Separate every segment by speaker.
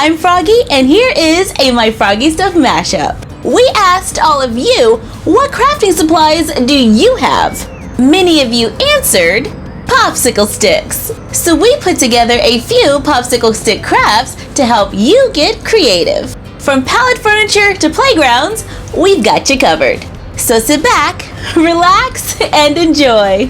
Speaker 1: I'm Froggy, and here is a My Froggy Stuff mashup. We asked all of you, what crafting supplies do you have? Many of you answered popsicle sticks. So we put together a few popsicle stick crafts to help you get creative. From pallet furniture to playgrounds, we've got you covered. So sit back, relax, and enjoy.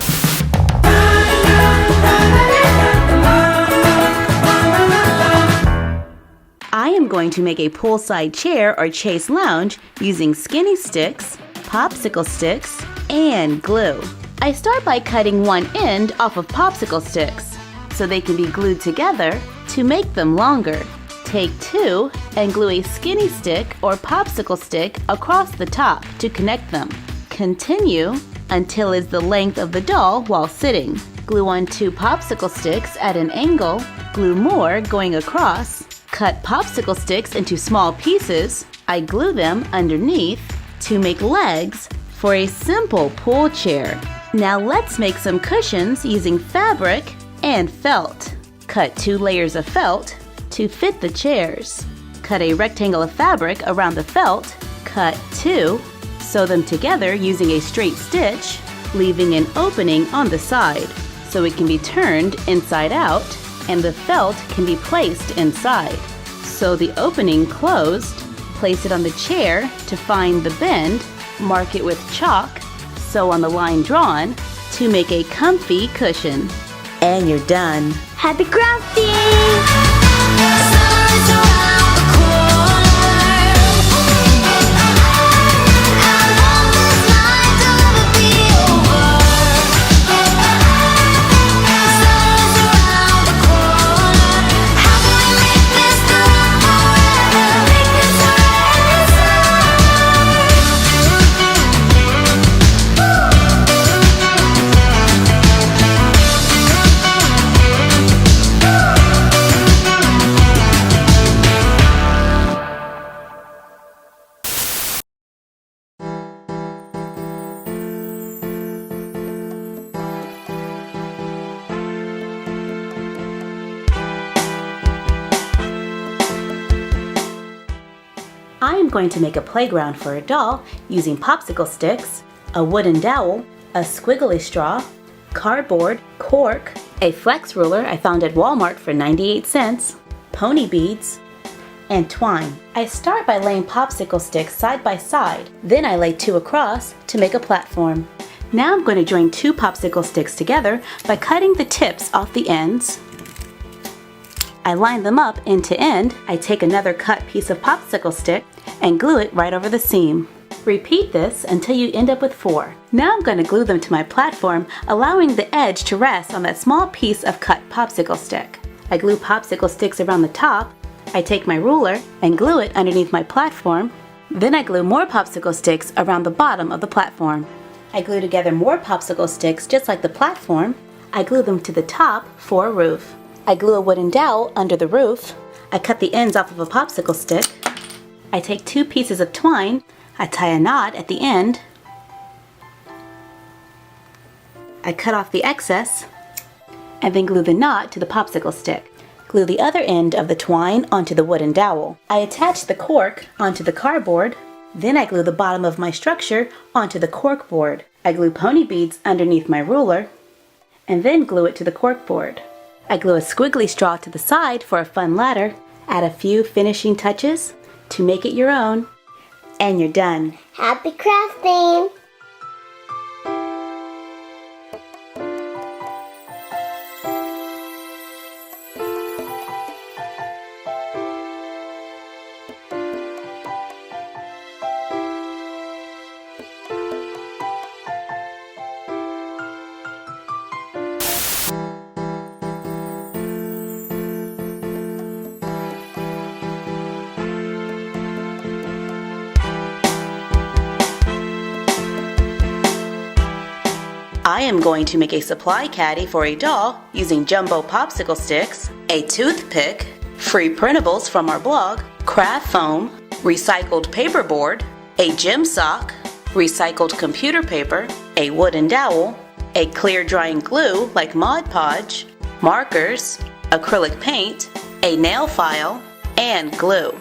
Speaker 1: I am going to make a poolside chair or chase lounge using skinny sticks, popsicle sticks, and glue. I start by cutting one end off of popsicle sticks so they can be glued together to make them longer. Take two and glue a skinny stick or popsicle stick across the top to connect them. Continue until it's the length of the doll while sitting. Glue on two popsicle sticks at an angle, glue more going across. Cut popsicle sticks into small pieces. I glue them underneath to make legs for a simple pool chair. Now let's make some cushions using fabric and felt. Cut 2 layers of felt to fit the chairs. Cut a rectangle of fabric around the felt. Cut 2. Sew them together using a straight stitch, leaving an opening on the side so it can be turned inside out and the felt can be placed inside. Sew the opening closed, place it on the chair to find the bend, mark it with chalk, sew on the line drawn to make a comfy cushion. And you're done.
Speaker 2: Happy crafting!
Speaker 1: I am going to make a playground for a doll using popsicle sticks, a wooden dowel, a squiggly straw, cardboard, cork, a flex ruler I found at Walmart for 98 cents, pony beads, and twine. I start by laying popsicle sticks side by side, then I lay 2 across to make a platform. Now I'm going to join 2 popsicle sticks together by cutting the tips off the ends. I line them up end to end. I take another cut piece of popsicle stick and glue it right over the seam. Repeat this until you end up with 4. Now I'm going to glue them to my platform, allowing the edge to rest on that small piece of cut popsicle stick. I glue popsicle sticks around the top. I take my ruler and glue it underneath my platform. Then I glue more popsicle sticks around the bottom of the platform. I glue together more popsicle sticks just like the platform. I glue them to the top for a roof. I glue a wooden dowel under the roof. I cut the ends off of a popsicle stick. I take 2 pieces of twine. I tie a knot at the end. I cut off the excess and then glue the knot to the popsicle stick. Glue the other end of the twine onto the wooden dowel. I attach the cork onto the cardboard. Then I glue the bottom of my structure onto the cork board. I glue pony beads underneath my ruler and then glue it to the cork board. I glue a squiggly straw to the side for a fun ladder. Add a few finishing touches to make it your own. And you're done.
Speaker 2: Happy crafting!
Speaker 1: I am going to make a supply caddy for a doll using jumbo popsicle sticks, a toothpick, free printables from our blog, craft foam, recycled paperboard, a gym sock, recycled computer paper, a wooden dowel, a clear drying glue like Mod Podge, markers, acrylic paint, a nail file, and glue.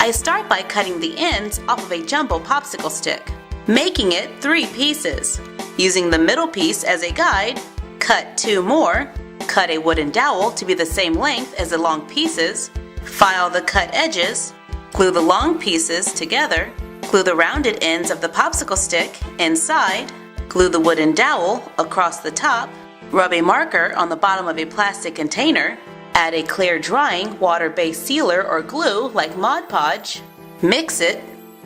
Speaker 1: I start by cutting the ends off of a jumbo popsicle stick, making it 3 pieces. Using the middle piece as a guide, cut 2 more, cut a wooden dowel to be the same length as the long pieces, file the cut edges, glue the long pieces together, glue the rounded ends of the popsicle stick inside, glue the wooden dowel across the top, rub a marker on the bottom of a plastic container, add a clear drying water-based sealer or glue like Mod Podge, mix it,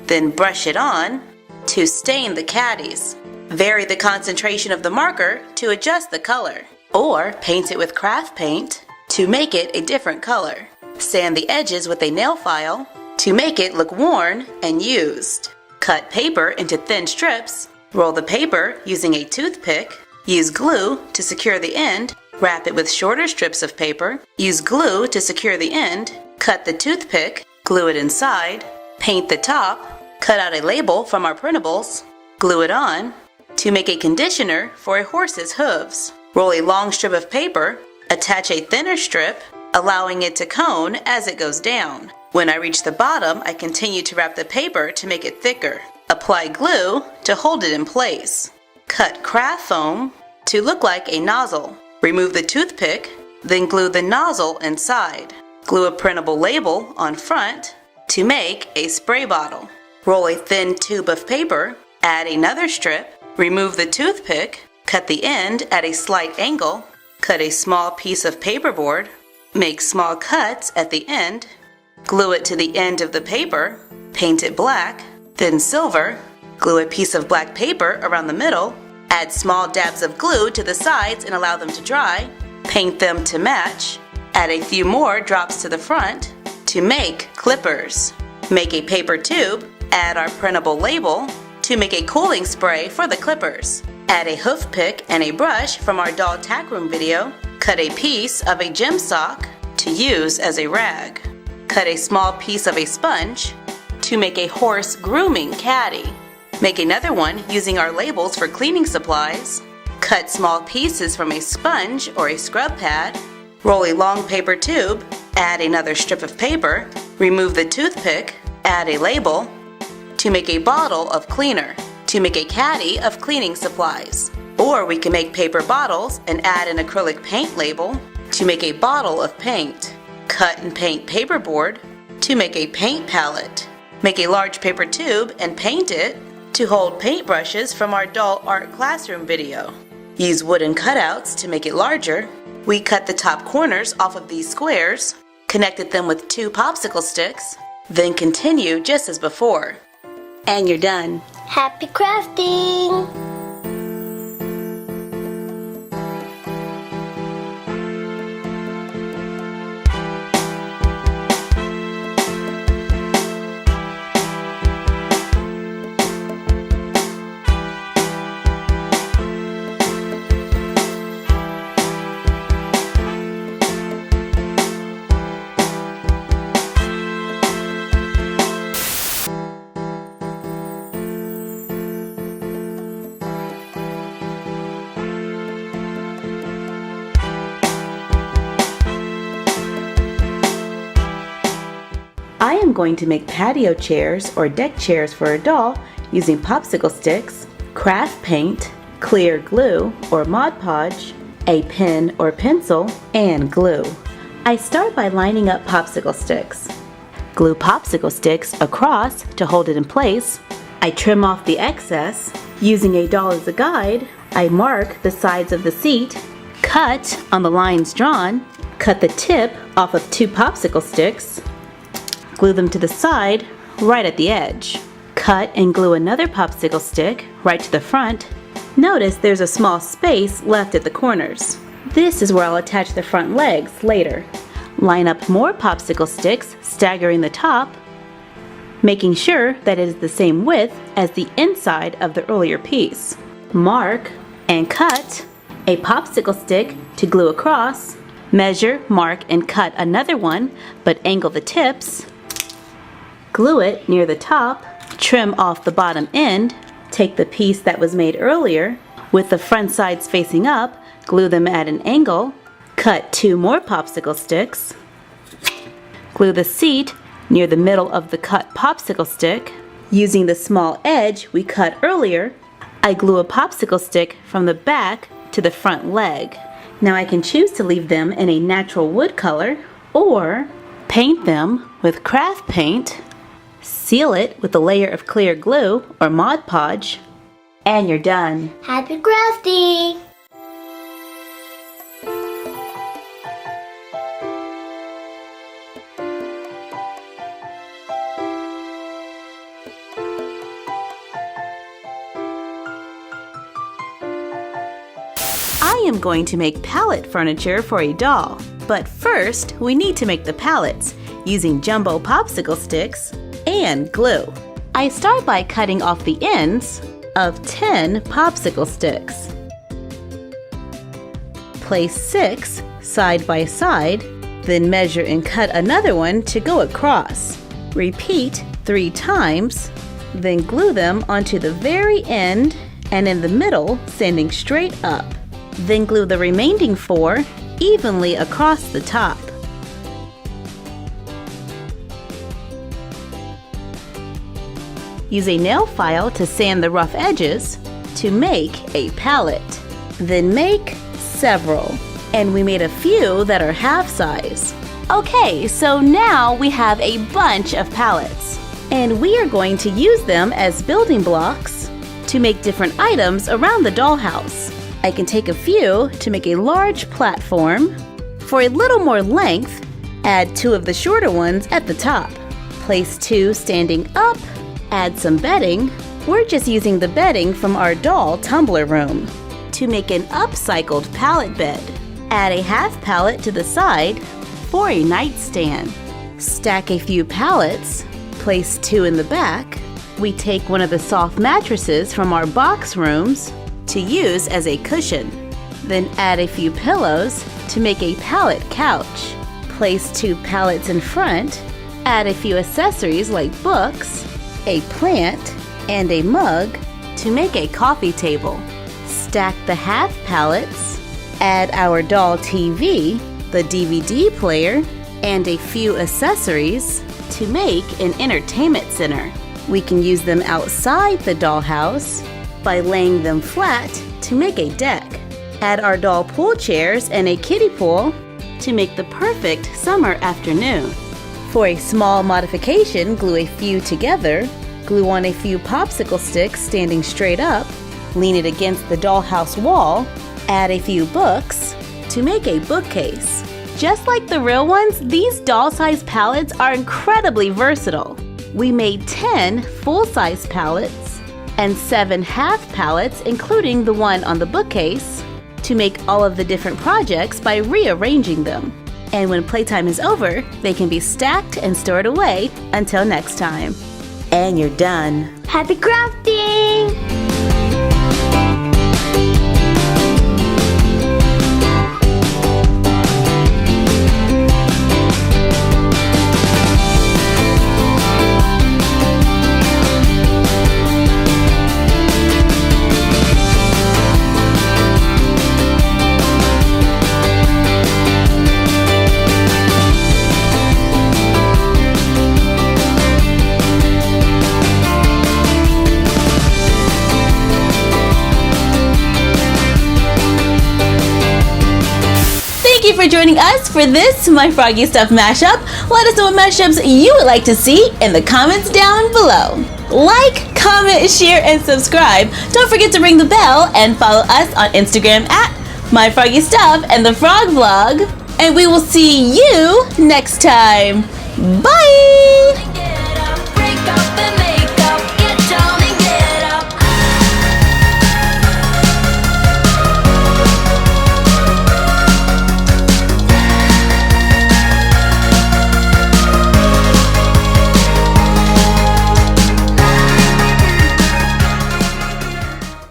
Speaker 1: then brush it on to stain the caddies. Vary the concentration of the marker to adjust the color, or paint it with craft paint to make it a different color. Sand the edges with a nail file to make it look worn and used. Cut paper into thin strips, roll the paper using a toothpick, use glue to secure the end, wrap it with shorter strips of paper, use glue to secure the end, cut the toothpick, glue it inside, paint the top, cut out a label from our printables, glue it on, to make a conditioner for a horse's hooves. Roll a long strip of paper, attach a thinner strip, allowing it to cone as it goes down. When I reach the bottom, I continue to wrap the paper to make it thicker. Apply glue to hold it in place. Cut craft foam to look like a nozzle. Remove the toothpick, then glue the nozzle inside. Glue a printable label on front to make a spray bottle. Roll a thin tube of paper, add another strip, remove the toothpick, cut the end at a slight angle, cut a small piece of paperboard, make small cuts at the end, glue it to the end of the paper, paint it black, then silver, glue a piece of black paper around the middle, add small dabs of glue to the sides and allow them to dry, paint them to match, add a few more drops to the front to make clippers. Make a paper tube, add our printable label to make a cooling spray for the clippers. Add a hoof pick and a brush from our doll tack room video. Cut a piece of a gym sock to use as a rag. Cut a small piece of a sponge to make a horse grooming caddy. Make another one using our labels for cleaning supplies. Cut small pieces from a sponge or a scrub pad. Roll a long paper tube, add another strip of paper, remove the toothpick, add a label to make a bottle of cleaner, to make a caddy of cleaning supplies. Or we can make paper bottles and add an acrylic paint label to make a bottle of paint. Cut and paint paperboard to make a paint palette. Make a large paper tube and paint it to hold paintbrushes from our doll art classroom video. Use wooden cutouts to make it larger. We cut the top corners off of these squares, connected them with 2 popsicle sticks, then continue just as before. And you're done.
Speaker 2: Happy crafting!
Speaker 1: I am going to make patio chairs or deck chairs for a doll using popsicle sticks, craft paint, clear glue or Mod Podge, a pen or pencil, and glue. I start by lining up popsicle sticks. Glue popsicle sticks across to hold it in place. I trim off the excess. Using a doll as a guide, I mark the sides of the seat, cut on the lines drawn, cut the tip off of 2 popsicle sticks, glue them to the side right at the edge. Cut and glue another popsicle stick right to the front. Notice there's a small space left at the corners. This is where I'll attach the front legs later. Line up more popsicle sticks, staggering the top, making sure that it is the same width as the inside of the earlier piece. Mark and cut a popsicle stick to glue across. Measure, mark, and cut another one, but angle the tips. Glue it near the top, trim off the bottom end, take the piece that was made earlier, with the front sides facing up, glue them at an angle, cut 2 more popsicle sticks, Glue the seat near the middle of the cut popsicle stick. Using the small edge we cut earlier, I glue a popsicle stick from the back to the front leg. Now I can choose to leave them in a natural wood color or paint them with craft paint, seal it with a layer of clear glue or Mod Podge, and you're done.
Speaker 2: Happy crafting!
Speaker 1: I am going to make pallet furniture for a doll, but first we need to make the pallets using jumbo popsicle sticks and glue. I start by cutting off the ends of 10 popsicle sticks. Place 6 side by side, then measure and cut another one to go across. Repeat 3 times, then glue them onto the very end and in the middle, standing straight up. Then glue the remaining 4 evenly across the top. Use a nail file to sand the rough edges to make a pallet. Then make several. And we made a few that are half size. Okay, so now we have a bunch of pallets. And we are going to use them as building blocks to make different items around the dollhouse. I can take a few to make a large platform. For a little more length, add 2 of the shorter ones at the top. Place 2 standing up, add some bedding. We're just using the bedding from our doll tumbler room. To make an upcycled pallet bed, add a half pallet to the side for a nightstand. Stack a few pallets, place 2 in the back. We take one of the soft mattresses from our box rooms to use as a cushion. Then add a few pillows to make a pallet couch. Place 2 pallets in front, add a few accessories like books, a plant, and a mug to make a coffee table. Stack the half pallets, add our doll TV, the DVD player, and a few accessories to make an entertainment center. We can use them outside the dollhouse by laying them flat to make a deck. Add our doll pool chairs and a kiddie pool to make the perfect summer afternoon. For a small modification, glue a few together, glue on a few popsicle sticks standing straight up, lean it against the dollhouse wall, add a few books to make a bookcase. Just like the real ones, these doll-sized pallets are incredibly versatile. We made 10 full-size pallets and 7 half pallets, including the one on the bookcase, to make all of the different projects by rearranging them. And when playtime is over, they can be stacked and stored away until next time. And you're done.
Speaker 2: Happy crafting!
Speaker 1: Thank you for joining us for this My Froggy Stuff mashup. Let us know what mashups you would like to see in the comments down below. Like, comment, share, and subscribe. Don't forget to ring the bell and follow us on Instagram at My Froggy Stuff and the Frog Vlog. And we will see you next time. Bye!